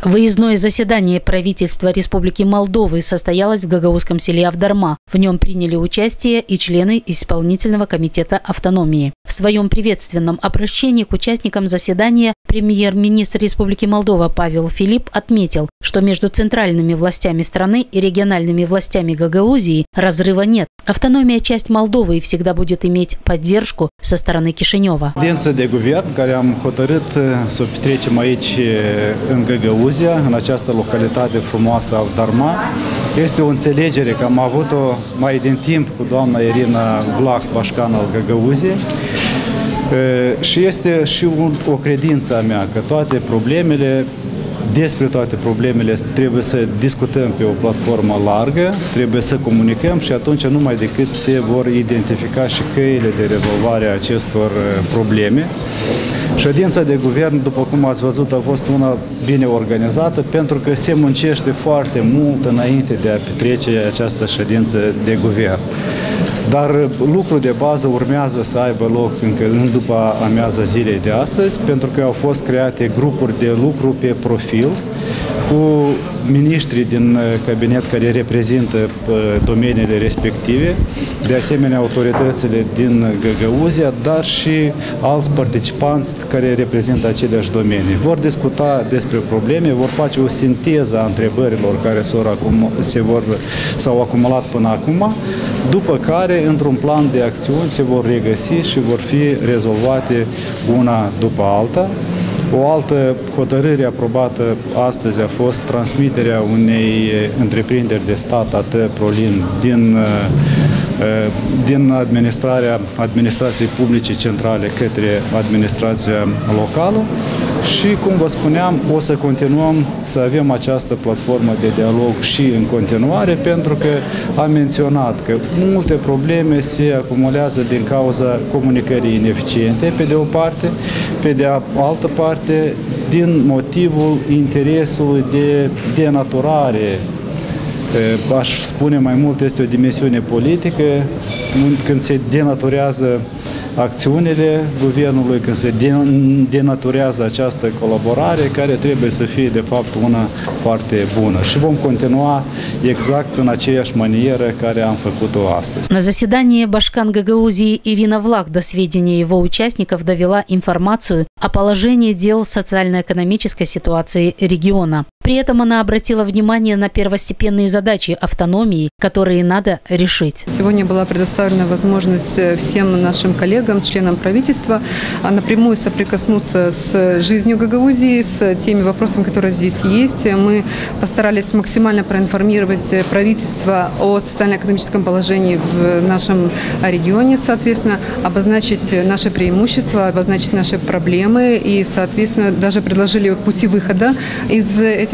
Выездное заседание правительства Республики Молдовы состоялось в гагаузском селе Авдарма. В нем приняли участие и члены исполнительного комитета автономии. В своем приветственном обращении к участникам заседания премьер-министр Республики Молдова Павел Филипп отметил, что между центральными властями страны и региональными властями Гагаузии разрыва нет. Автономия – часть Молдовы и всегда будет иметь поддержку со stărăne Chișinău. Ședința de guvern care am hotărât să o petrecem aici în Găgăuzia, în această localitate frumoasă Avdarma, este o înțelegere că am avut-o mai din timp cu doamna Irina Vlah, bașcan al Găgăuziei, și este și o credință a mea că despre toate problemele trebuie să discutăm pe o platformă largă, trebuie să comunicăm și atunci numai decât se vor identifica și căile de rezolvare a acestor probleme. Ședința de guvern, după cum ați văzut, a fost una bine organizată pentru că se muncește foarte mult înainte de a petrece această ședință de guvern. Dar lucrul de bază urmează să aibă loc încă în după amiaza zilei de astăzi, pentru că au fost create grupuri de lucru pe profil cu miniștrii din cabinet care reprezintă domeniile respective, de asemenea autoritățile din Găgăuzia, dar și alți participanți care reprezintă aceleași domenii. Vor discuta despre probleme, vor face o sinteză a întrebărilor care s-au acumulat până acum, după care, într-un plan de acțiuni, se vor regăsi și vor fi rezolvate una după alta. O altă hotărâre aprobată astăzi a fost transmiterea unei întreprinderi de stat, AT Prolin, din administrației publice centrale către administrația locală și, cum vă spuneam, o să continuăm să avem această platformă de dialog și în continuare, pentru că am menționat că multe probleme se acumulează din cauza comunicării ineficiente, pe de o parte, pe de altă parte, din motivul interesului de denaturare. Aș spune mai mult, este o dimensiune politică, când se denaturează acțiunile guvernului, când se denaturează această colaborare, care trebuie să fie, de fapt, una foarte bună. Și vom continua exact în aceeași manieră care am făcut-o astăzi. На заседании башкан Гагаузии Ирина Влах до сведения его участников довела информацию о положении дел социально-экономической ситуации региона. При этом она обратила внимание на первостепенные задачи автономии, которые надо решить. Сегодня была предоставлена возможность всем нашим коллегам, членам правительства, напрямую соприкоснуться с жизнью Гагаузии, с теми вопросами, которые здесь есть. Мы постарались максимально проинформировать правительство о социально-экономическом положении в нашем регионе, соответственно, обозначить наши преимущества, обозначить наши проблемы и, соответственно, даже предложили пути выхода из этих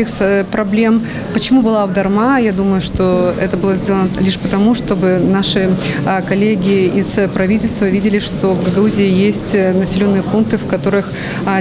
проблем. Почему была Авдарма? Я думаю, что это было сделано лишь потому, чтобы наши коллеги из правительства видели, что в Гагаузии есть населенные пункты, в которых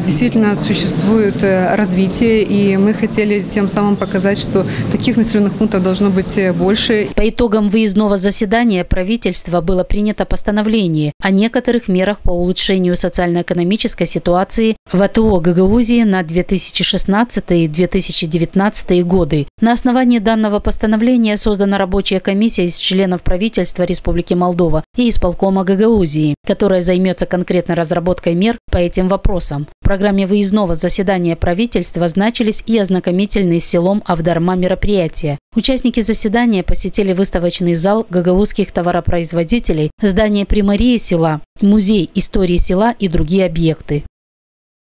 действительно существует развитие, и мы хотели тем самым показать, что таких населенных пунктов должно быть больше. По итогам выездного заседания правительства было принято постановление о некоторых мерах по улучшению социально-экономической ситуации в АТО Гагаузии на 2016-2019 годы. На основании данного постановления создана рабочая комиссия из членов правительства Республики Молдова и исполкома Гагаузии, которая займется конкретно разработкой мер по этим вопросам. В программе выездного заседания правительства значились и ознакомительные с селом Авдарма мероприятия. Участники заседания посетили выставочный зал гагаузских товаропроизводителей, здание примарии села, музей истории села и другие объекты.